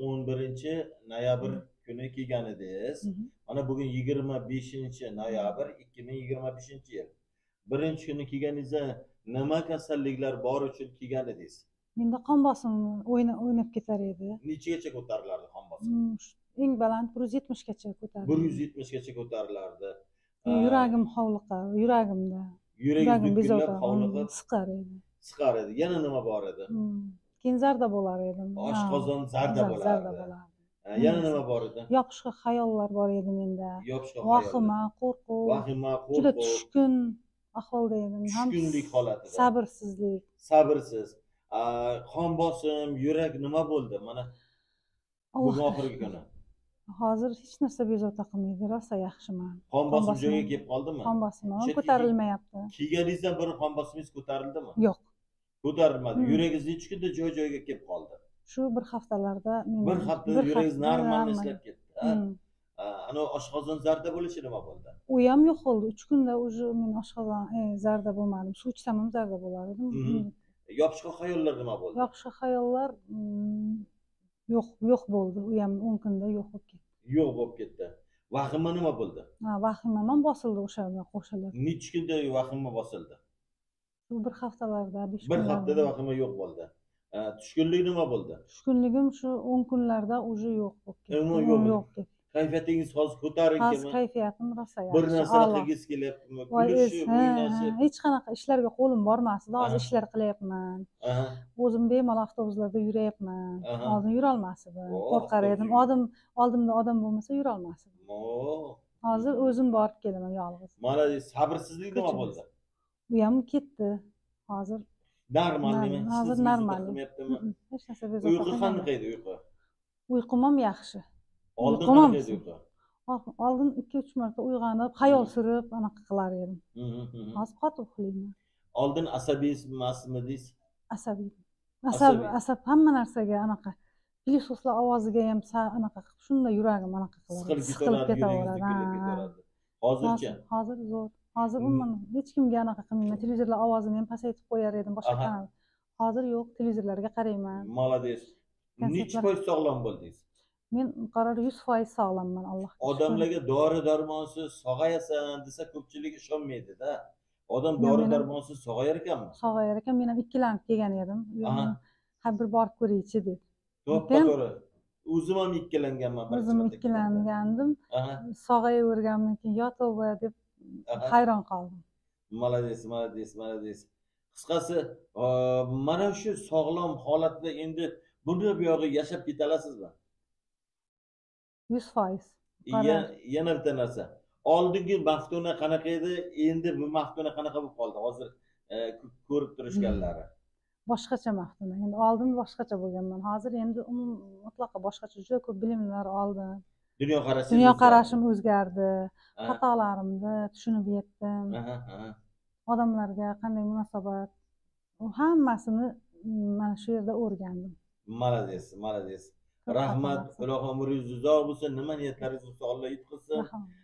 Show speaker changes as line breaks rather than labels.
11 noyabr kuni kelgan edingiz. Mana bugün 25 noyabr 2025-yil. Birinchi kuni kelganingizda nima kasalliklar bor uchun kelgan edingiz?
Menda qon bosimi o'ynab ketar edi.
Nechagacha ko'tarilardi qon bosimi?
Eng baland 170 gacha ko'tarildi.
170 gacha ko'tarilardi.
Yuragim hovliqar, yuragimda.
Yuragingiz butkillab hovliqib
siqar edi.
Siqar edi. Yana nima bor edi?
Keyin zarda bo'lar edim.
Oshqozon zarda bo'lardi. Yana nima bor edi?
Yoqishqa xayollar bor edi menda.
Yoqishqa
Vahima, qo'rquv. Juda tushkun ahvolda edim.
Tushkunlik holatida.
Sabrsizlik.
Sabrsiz. Qon bosim, yurak nima bo'ldi? Mana bugun oxirgi kuni.
Hozir hech narsa bezovta qilmaydi, rosa yaxshiman.
Qon bosim joyiga kelib qoldimi?
Qon bosimim ko'tarilmayapti.
Kelganingizdan beri qon bosimingiz ko'tarildimi?
Yo'q.
Ko'tarilmadi. Yuragingiz necha kunda joy-joyiga kelib qoldi?
Shu bir haftalarda
bir haftada yuragingiz normal ishlab ketdi. Ana oshqozon zarda bo'lishi nima bo'ldi?
U ham yo'q bo'ldi. 3 kunda уже men oshqozon zarda bo'lmadim. Suv ichsam ham zarda bo'lar edim.
Yopishqa xayollar nima bo'ldi?
Yopishqa xayollar yo'q bo'ldi. U ham 10 kunda yo'q bo'lib ketdi.
Yo'q bo'lib ketdi. Vahima nima bo'ldi?
Vahimam ham bosildi o'shaga qo'shilib.
Necha kunda vahima bosildi?
Shu bir haftalarda, 5
bir haftada vahima yo'q bo'ldi. Tushkunlik nima bo'ldi?
Tushkunligim shu 10 kunlarda уже yo'q bo'lib ketdi. Yo'q ketdi.
Kayfiyatingiz hozir ko'tarinki.
Hozir kayfiyatim rosa yaxshi.
Bir narsa qilgis kelyaptimi? Kulishib, o'ynashib.
Hech qanaqa ishlarga qo'lim bormasdi. Hozir ishlar qilyapman. O'zim bemalol avtobuslarda yurayapman. Oldin yura olmas edim. Qo'rqar edim. Oldimda odam bo'lmasa yura olmas edim. Hozir o'zim borib kelaman yolg'iz.
Mana sabrsizlik nima bo'ldi?
U ham ketdi. Hozir
normal nima?
Hozir normal. Hech narsa bezovta qilmayman.
Uyqu qanaqa edi uyqu?
Uyqum ham yaxshi.
Oldin qanaqa edi uyqu?
Oldin 2-3 marta uyg'onib, xayol surib, anaqa qilar edim. Hozir qotib uxlayman.
Oldin asabiymismidingiz?
Asabiy. Asab hamma narsaga anaqa. Piloslar ovoziga ham anaqa qilib, shunda yuragim anaqa qiladi.
Siqilib ketaveradi. Hozirchi?
Hozir zo'r. Hozir umuman hech kimga anaqa qilmayman. Televizorlar ovozini ham pasaytirib qo'yar edim, boshqa kanal. Hozir yo'q, televizorlarga qarayman.
Молодец. Necha foiz sog'lom bo'ldingiz?
Men qaror 100% sog'lomman, Allohga.
Odamlarga dori-darmonsiz sog'ayasan desa ko'pchilik ishonmaydi-da. Odam dori-darmonsiz sog'ayar ekanmi?
Sog'ayar ekan, men ham ikkilanib kelgan edim. Ha bir borib ko'raychi deb.
To'g'ri. O'zim ham ikkilanganman.
O'zim ikkilangandim. Sog'ayaverganman keyin yo tavba deb hayron qoldim.
Молодец, молодец, молодец. Qisqasi, mana shu sog'lom holatda endi buni buyog'i yashab keta olasizmi?
100%.
Yana bitta narsa. Oldingi Maftuna qanaqa edi, endi bu Maftuna qanaqa bo'lib qoldi? Hozir ko'rib turishganlari.
Boshqacha Maftuna. Endi oldin boshqacha bo'lganman. Hozir endi mutlaqo boshqacha, juda ko'p bilimlar oldim. Dunyoqarashim o'zgardi. Xatolarimni tushunib yetdim. Odamlarga qanday munosabat, hammasini mana shu yerda o'rgandim.
Молодец, молодец. Rahmat, Alloh umringizni uzoq bo'lsin, nima niyatlaringiz bo'lsa Alloh yetkazsin.